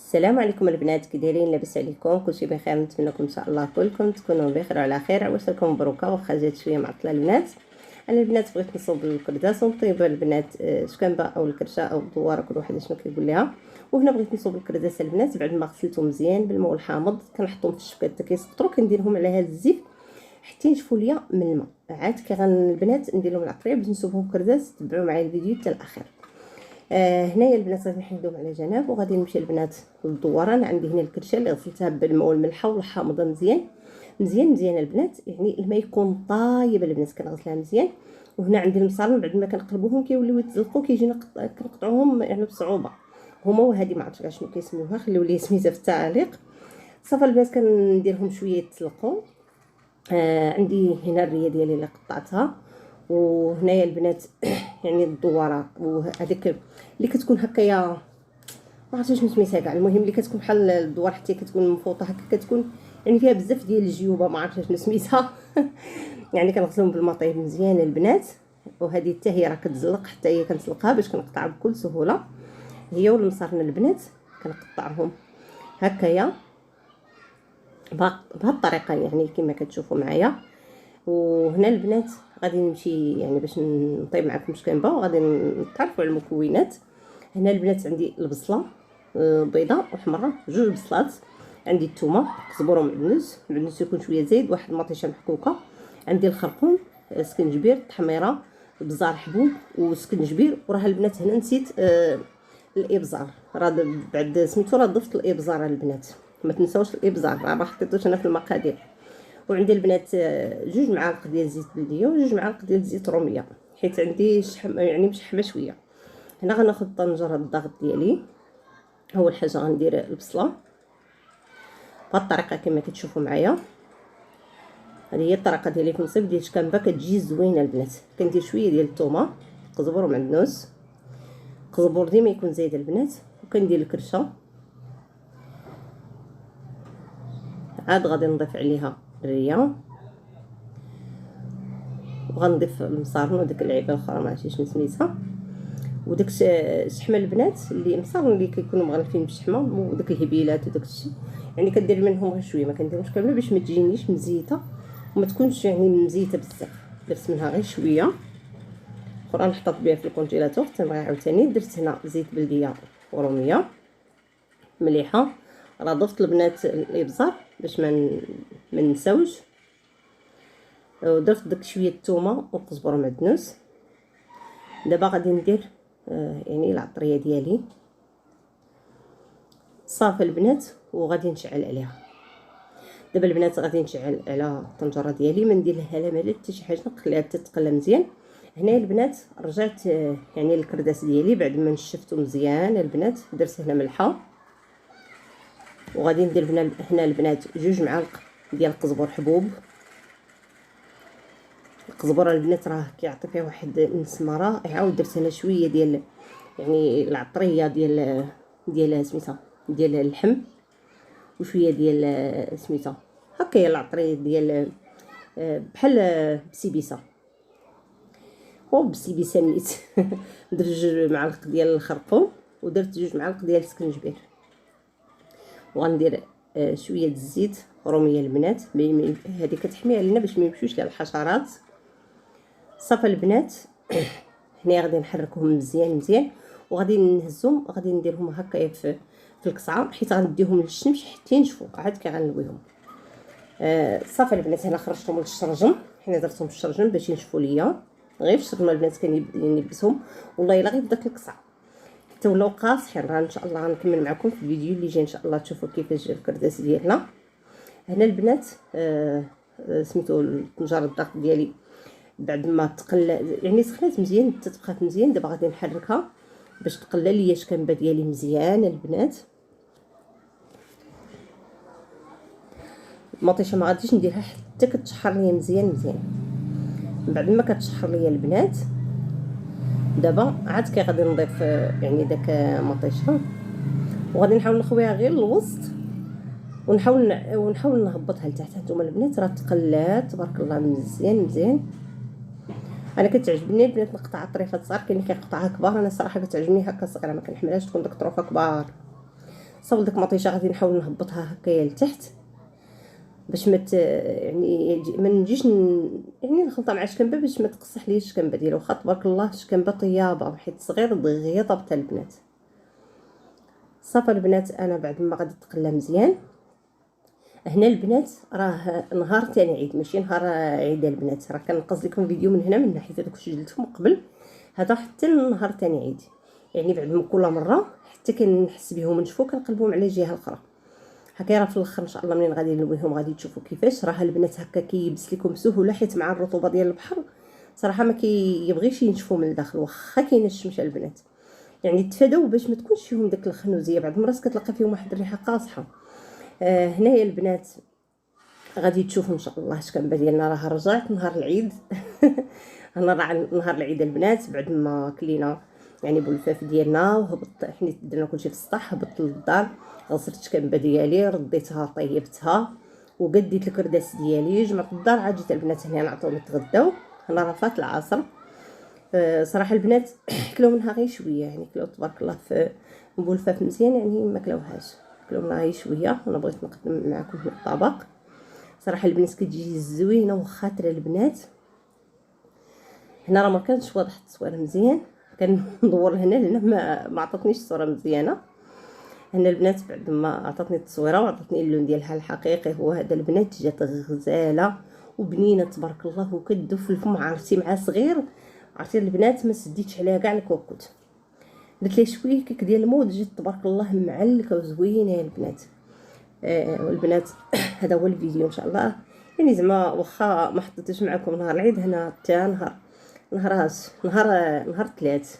السلام عليكم البنات، كي دايرين؟ لاباس عليكم؟ كلشي بخير؟ نتمنىكم ان شاء الله كلكم تكونوا بخير وعلى خير. عواش لكم مبروكه واخا جات شويه معطله البنات. انا البنات بغيت نصوب الكرداس ونطيب البنات شكنبه او الكرشه او الدواره، كل واحد شنو كيقول لها. وهنا بغيت نصوب الكرداس البنات بعد ما غسلتهم مزيان بالماء الحامض، كنحطهم في الشبكه حتى كيسطروا، كنديرهم على هذا الزيت حتى ينشفوا ليا من الماء. عاد كي البنات ندير لهم العطريه باش نصوبهم كرداس. تبعوا معايا الفيديو حتى الاخر. هنايا البنات غادي نحيدهم على جنب وغادي نمشي البنات للدواره. انا عندي هنا الكرشه اللي غسلتها بالماء والملحه والحامضه مزيان مزيان مزيان البنات، يعني الماء يكون طايب البنات، كنغسلها مزيان. وهنا عندي المصارين بعد ما كنقلبوهم كيوليو يتزلقوا، كيجينا كنقطعوهم يعني بصعوبه هما. وهذه ما عرفتش شنو كيسميوها، خليو لي سميتها في التعليق. صافي البنات كنديرهم شويه يتسلقوا. عندي هنا الريه ديالي اللي قطعتها، وهنايا البنات يعني الدواره وهذيك اللي كتكون هكايا، ما عرفتش شنو سميتها كاع. المهم اللي كتكون بحال الدوار حتى كتكون مفوطه هكا، كتكون يعني فيها بزاف ديال الجيوبه، ما عرفتش شنو سميتها يعني كنغسلهم بالماء طايب مزيان البنات. وهذه حتى هي راه كتزلق، حتى هي كنسلقها باش كنقطعها بكل سهوله. هي والمصارن البنات كنقطعهم هكايا بهذه الطريقه يعني كما كتشوفوا معايا. وهنا البنات غادي نمشي يعني باش نطيب معكم شكنبه، وغادي نتعرفوا على المكونات. هنا البنات عندي البصله بيضاء وحمراء، جوج بصلات، عندي الثومه، كزبره ومعدنوس، المعدنوس يكون شويه زايد، واحد مطيشه محكوكه، عندي الخرقوم، سكنجبير، التحميره، بزار حبوب وسكنجبير. وراه البنات هنا نسيت الابزار، راه بعد سميتو راه ضفت الابزار البنات، ما تنساوش الابزار، راه ما حطيتوش انا في المقادير. وعندي البنات جوج معالق ديال زيت بلديه وجوج معالق ديال زيت روميه، حيت عندي شحم يعني مشحمه شويه. هنا غناخذ طنجره الضغط ديالي. اول حاجه غندير البصله بهذه الطريقه كما كتشوفوا معايا. هذه هي الطريقه ديالي في النصيب ديال الشكنبه، كتجي زوينه البنات. كندير شويه ديال الثومه، قزبر ومعدنوس، قزبر ديما يكون زايد البنات، وكندير الكرشه. عاد غادي نضيف عليها الريه، وغنضيف المصارن وديك اللعيبه الاخرى ما عرفتش شنو سميتها، وداك الشحمه البنات اللي مصارن اللي كيكونوا مغلفين بالشحمه، وداك الهبيلات وداك الشيء يعني كدير منهم غير شويه، ما كنديرهمش كامله باش ما تجينيش مزيته وما تكونش يعني مزيته بزاف. درت منها غير شويه اخرى نحطط بها في الكونجيلاتور. تنبغي عاوتاني درت هنا زيت بلديه وروميه مليحه. راه ضفت البنات الابزار باش ما نساوش، ودرت داك شويه الثومه والقزبر ومعدنوس. دابا غادي ندير يعني العطريه ديالي صافي البنات، وغادي نشعل عليها. دابا البنات غادي نشعل على الطنجره ديالي، ما ندير لها لا مال حتى شي حاجه، نخليها حتى تقلى مزيان. هنا البنات رجعت يعني الكرداس ديالي بعد ما نشفتو مزيان البنات، درت هنا ملحه، وغادي ندير هنا البنات جوج معالق ديال القزبر حبوب. القزبره البنات راه كيعطي فيه واحد النسمه رائعه. ودرت هنا شويه ديال يعني العطريه ديال سميتها ديال اللحم، وشويه ديال سميتها هكايا العطريه ديال بحال بسيبيسه بسيبيسه نيت درت جوج معالق ديال الخرقوم، ودرت جوج معالق ديال السكنجبير، وغندير شويه الزيت روميه البنات. هذه كتحمي علينا باش ما يمشوش لها الحشرات. صافي البنات هنا غادي نحركهم مزيان مزيان، وغادي نهزهم، غادي نديرهم هكايا في القصعه، حيت غنديهم للشمس حتى ينشفوا، عاد كي غنلويهم. صافي البنات هنا خرجتهم للشرجم، حنا درتهم في الشرجم باش ينشفوا ليا، غير في الشرجم البنات كنلبسهم والله الا غير في داك القصعه حتى ولاو قاصحين. راه ان شاء الله غنكمل معكم في الفيديو اللي جاي ان شاء الله تشوفوا كيفاش جا الكرداس ديالنا. هنا البنات سميتو الطنجره الضغط ديالي بعد ما تقلى يعني سخنات مزيان، تطبخات مزيان. دابا غادي نحركها باش تقلى ليا الشكنبه ديالي مزيان البنات. المطيشه ما غاديش نديرها حتى كتشحر ليا مزيان مزيان. بعد ما كتشحر ليا البنات دابا عاد كي غادي نضيف يعني داك مطيشه، وغادي نحاول نخويها غير الوسط، ونحاول نهبطها لتحت. هانتوما البنات راه تقلات تبارك الله مزيان مزيان. انا كتعجبني البنات نقطع طريفات صغار، كاين اللي كيقطعها كبار، انا صراحه كتعجبني هكا صغيره، ما كنحملهاش تكون داك الطروفه كبار. صاوب داك المطيشه غادي نحاول نهبطها هكايا لتحت باش يعني ما نجيش يعني نخلطها مع الشكنبه باش ما تقصح ليش الشكنبه ديالها. واخا تبارك الله الشكنبه طيابه حيت صغير دغيا طابتها البنات. صافي البنات انا بعد ما غادي تقلى مزيان. هنا البنات راه نهار تاني عيد ماشي نهار عيد البنات، راه كنقص لكم فيديو من هنا من ناحيه داك سجلتهم قبل هذا حتى نهار تاني عيد، يعني بعد من كل مره حتى كنحس بهم نشفو كنقلبهم على جهه اخرى هكا. راه في الاخر ان شاء الله منين غادي نلويهم غادي تشوفوا كيفاش راه البنات هكا كيبس لكم بسهوله، حيت مع الرطوبه ديال البحر صراحه ما كيبغيش ينشفوا من الداخل واخا كاين الشمس البنات، يعني تفاداو باش ما تكونش فيهم داك الخنوزيه. بعض المرات كتلقى فيهم واحد الريحه قاصحه. هنايا البنات غادي تشوفوا ان شاء الله الشكنبه ديالنا راه رجعت نهار العيد. انا راه نهار العيد البنات بعد ما كلينا يعني بولفاف ديالنا وهبط حنيت درنا كلشي في السطح، هبطت للدار غسلت الشكنبه ديالي رديتها طيبتها وقديت الكرداس ديالي جمعت الدار. عاد جيت البنات هنا نعطيهم يتغداو. انا راه فات العصر. صراحه البنات كلاو منها غير شويه، يعني كلاو تبارك الله في بولفاف مزيان، يعني ما كلاوهاش كلاو منها غير شويه. انا بغيت نقدم معكم في الطبق. صراحه البنات كتجي زوينه وخاطره البنات. هنا راه ما كانش واضح التصوير مزيان، كندور هنا لان ما عطاتنيش الصوره مزيانه. هنا البنات بعد ما عطاتني التصويره وعطاتني اللون ديالها الحقيقي هو هذا البنات، جات غزاله وبنينه تبارك الله وكدوف في الفم. عرفتي مع صغير عرفتي البنات ما سديتش عليها كاع الكوكوت، درت ليه شويه كيك ديال المود جات تبارك الله معلكه وزوينه يا البنات. والبنات هذا هو الفيديو ان شاء الله، يعني زعما واخا ما حطيتوش معكم نهار العيد هنا حتى نهار الثلاث،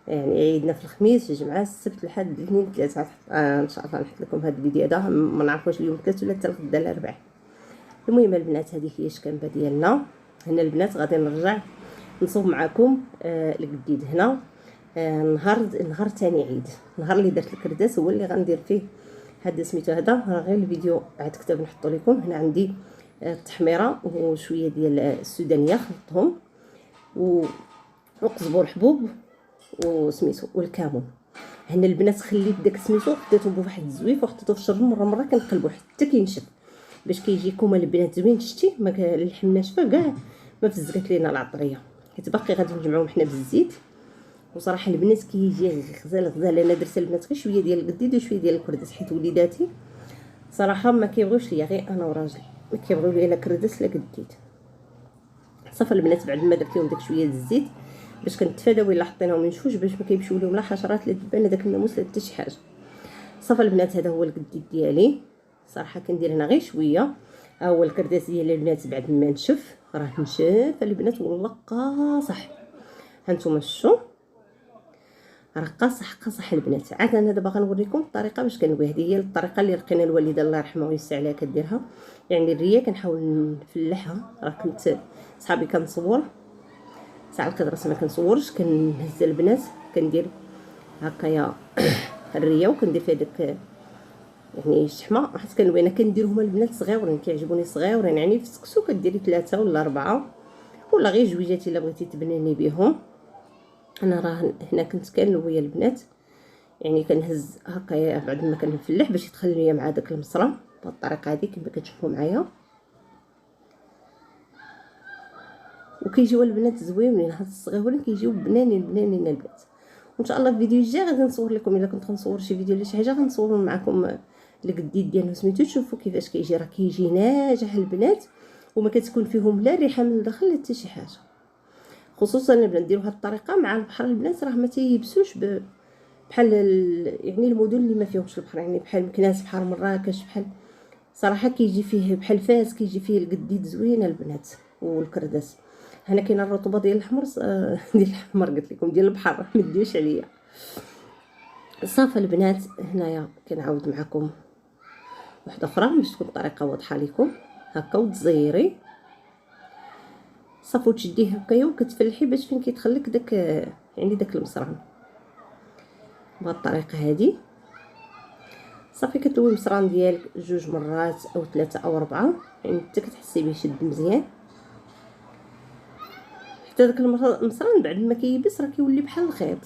يعني عيدنا في الخميس الجمعه السبت الحد الاثنين الثلاثه. ان شاء الله نحط لكم هذا الفيديو هذا ما نعرفوش اليوم الثلاث ولا حتى الغدا الاربعاء. المهم البنات هذه هي الشكنبه ديالنا. هنا البنات غادي نرجع نصوب معكم الجديد هنا نهار ثاني عيد، النهار اللي درت الكرداس هو اللي غندير فيه هذا سميتو هذا. راه غير الفيديو عاد كتب نحطو لكم. هنا عندي التحميره وشويه ديال السودانيه خلطتهم وقزبور حبوب وسميتو والكمون. هنا البنات خليت داك سميتو حطيته بواحد الزويف وحطيته في الشرب مره كنقلبو حتى كينشف باش كيجيكم البنات زوين. شتي ما اللحم ناشفه كاع ما فزقت لينا العطريه، حيت باقي غادي نجمعوهم حنا بالزيت. وصراحه البنات كيجي غزال. انا درت البنات غير شويه ديال القديد وشويه ديال الكرداس حيت وليداتي صراحه ما كيبغيوش ليا، غير انا وراجلي ما كيبغيو ليا لا كرداس لا قديد. صافي البنات بعد ما درت لهم داك شويه الزيت باش كنتفاداو الا حطيناهم ينشفوش باش ما كيمشيو لهم لا حشرات لا دبان داك الناموس لا حتى شي حاجه. صافي البنات هذا هو القديد ديالي. صراحه كندير هنا غير شويه. ها هو الكرداس ديال البنات بعد ما نشف راه نشف البنات والله قاصح. هانتوما شفتوا راه قاصح البنات. عاد انا دابا غنوريكم الطريقه باش كنوي. هذه هي الطريقه اللي لقينا الوالده الله يرحمها ويسع عليها كديرها، يعني الريه كنحاول نفلحها. راه كنت صحابي كنصور ساعه القدره ما كنصورش، كنهز البنات كندير هكايا الريه وكندير فيها داك يعني الشحمه. حيت كنوي انا كنديرهم البنات صغيورين كيعجبوني صغيورين، يعني في السكسو كديري 3 ولا 4 ولا غير جويجات الا بغيتي تبنيني بهم. انا راه هنا كنت كنلوي البنات يعني كنهز هكايا بعد ما كنفلح باش يدخل ليا مع داك المصرا بهذه الطريقه هذه كما كتشوفوا معايا. وكيجيو البنات زوينين هاد الصغيورين كيجيو بنانين البنات. وان شاء الله في الفيديو الجاي غادي نصور لكم الا كنت غنصور شي فيديو ولا شي حاجه غنصور معكم القديد ديالو سميتو تشوفوا كيفاش كيجي. راه كيجي ناجح البنات وما كتكون فيهم لا ريحه من الداخل لا حتى شي حاجه. خصوصا البنات نديروا هاد الطريقه مع البحر البنات راه ما تيبسوش بحال يعني المدن اللي ما فيهمش البحر، يعني بحال مكناس بحال مراكش بحال صراحه كيجي فيه بحال فاس كيجي فيه القديد زوينه البنات والكرداس. هنا كاينه الرطوبه ديال الحمر ديال الحمر قلت لكم ديال البحر ما تديوش عليا. صافي البنات هنايا كنعاود معكم واحده اخرى باش تكون الطريقه واضحه لكم. هكا وتزيري صافي وتشديه هكايا وكتفلحي باش فين كيدخل لك داك يعني داك المصران بهذه الطريقه هذه. صافي كتلوي المصران ديالك 2 مرات او 3 او 4 يعني حتى كتحسي به يشد مزيان حتى داك المصران بعد ما كيبس راه كيولي بحال الخيط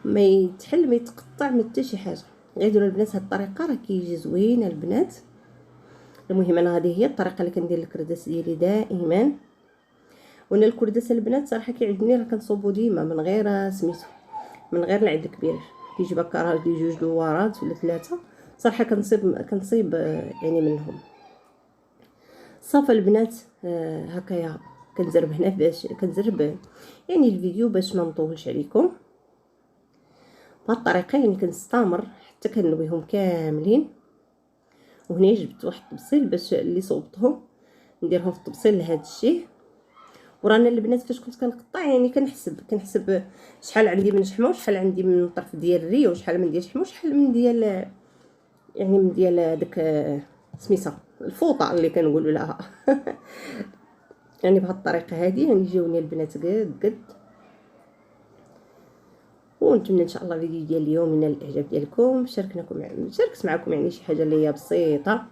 ما يتحل ما يتقطع ما حتى شي حاجه. غيديروا البنات هاد الطريقه راه كيجي زوين البنات. المهم انا هذه هي الطريقه اللي كندير الكرداس ديالي دائما. وانا الكرداس البنات صراحه كيعجبني راه كنصوبو ديما من غير سميتو، من غير العيد الكبير، كيجيب هكا راه جوج دوارات ولا 3 صراحه كنصيب يعني منهم. صافي البنات هكايا كنزرب هنا باش كنزرب يعني الفيديو باش ما نطولش عليكم. بهاد الطريقه يعني كنستمر حتى كنويهم كاملين. وهنا جبت واحد الطبسيل باش اللي صوبتهم نديرهم في الطبسيل لهذا الشيء. ورانا البنات فاش كنت كنقطع يعني كنحسب شحال عندي من شحمه وشحال عندي من الطرف ديال الري وشحال من ديال الشحمه وشحال من ديال يعني من ديال داك سميتها الفوطه اللي كنقولوا لها يعني بهاد الطريقه هذه يعني جاوني البنات قد. ونتمنى ان شاء الله الفيديو ديال اليوم من الاعجاب ديالكم. شاركت معكم يعني شي حاجه اللي هي بسيطه،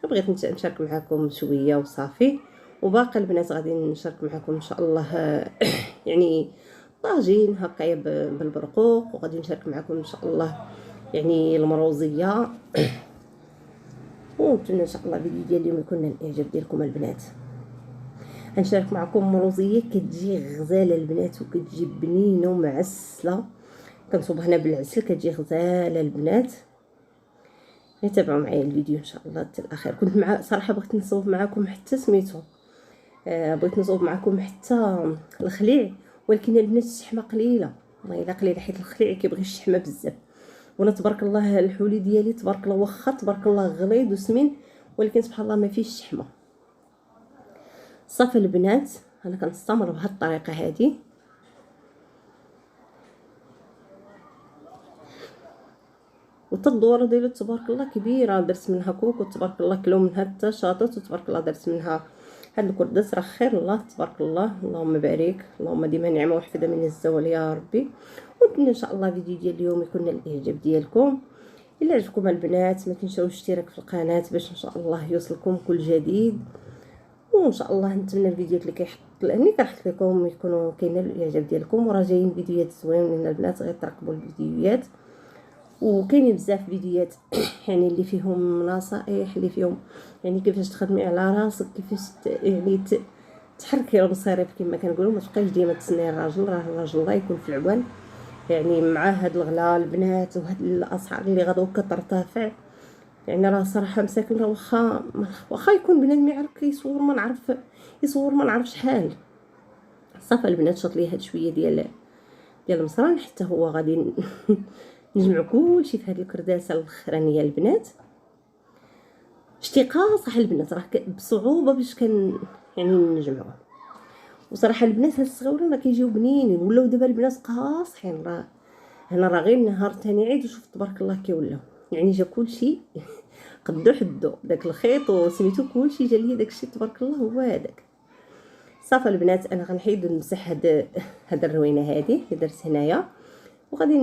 بغيت نشارك معكم شويه وصافي. وباقي البنات غادي نشارك معكم ان شاء الله يعني طاجين هكايا بالبرقوق، وغادي نشارك معكم ان شاء الله يعني المروزيه. ونتمنى ان شاء الله الفيديو ديال اليوم يكون الاعجاب ديالكم البنات. غنشارك معكم مروزيه كتجي غزاله البنات وكتجي بنينه ومعسله. كنصوب هنا بالعسل كتجي غزاله البنات. تابعوا معايا الفيديو ان شاء الله حتى الاخير. كنت مع صراحه بغيت نصوب معكم حتى سميتو بغيت نصوب معكم حتى الخليع، ولكن البنات الشحمه قليله، والله الا قليله حيت الخليع كيبغي الشحمه بزاف. وانا تبارك الله الحولي ديالي تبارك الله واخا تبارك الله غليظ وسمين، ولكن سبحان الله ما فيش الشحمه. صافي البنات انا كنستمر بهاد الطريقه هذه. والتدوره ديالو تبارك الله كبيره، درت منها كوك وتبارك الله كلو منها حتى شاطط وتبارك الله درت منها هاد الكرداس. راه خير الله تبارك الله، اللهم بارك، اللهم ديما نعمه وحفظه من الزوال يا ربي. ونتمنى ان شاء الله الفيديو ديال اليوم يكون الاعجاب ديالكم. الا عجبكم البنات ما تنساوش الاشتراك في القناه باش ان شاء الله يوصلكم كل جديد. وان شاء الله نتمنى الفيديوهات اللي كنحط لكم يكونوا كاينه الاعجاب ديالكم. وراه جايين فيديوهات زوينين البنات، غير ترقبوا الفيديوهات. وكاينين بزاف فيديوهات يعني اللي فيهم نصائح، اللي فيهم يعني كيفاش تخدمي على راسك، كيفاش يعني تحركي المصاريف كما كنقولوا. ما تبقايش ديما تسناي الراجل، راه الراجل الله يكون في العوان يعني مع هاد الغلا البنات وهاد الاسعار اللي غدو كترتفع. يعني راه صراحه مساكن راه واخا يكون بنادم يعرف يصور ما نعرف شحال. صافي البنات شاط لي هاد شويه ديال المصران حتى هو غادي نجمع كلشي في هاد الكرداسه الاخرانيه البنات. شتي قاصح البنات راه بصعوبه باش يعني نجمعوه. وصراحه البنات هاد الصغيورين راه كيجيو بنينين، ولاو دابا البنات قاصحين. راه هنا راه غير نهار ثاني عيد وشوف تبارك الله كيولاو يعني جا كلشي قدو حدو داك الخيط وسميتو كلشي جا ليا داكشي تبارك الله هو هذاك. صافي البنات انا غنحيد نمسح هاد الروينه هذه اللي درت هنايا، وغادي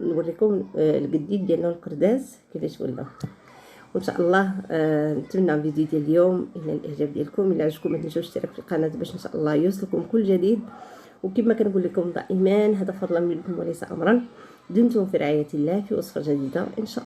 نوريكم القديد ديالنا الكرداس كيفاش ولا. وان شاء الله نتمنى الفيديو ديال اليوم الى الاعجاب ديالكم. الا عجبكم ما تنساوش الاشتراك في القناه باش ان شاء الله يوصلكم كل جديد. وكما كنقول لكم دائما هذا فضلا منكم وليس امرا. دمتم في رعايه الله في وصفه جديده ان شاء الله.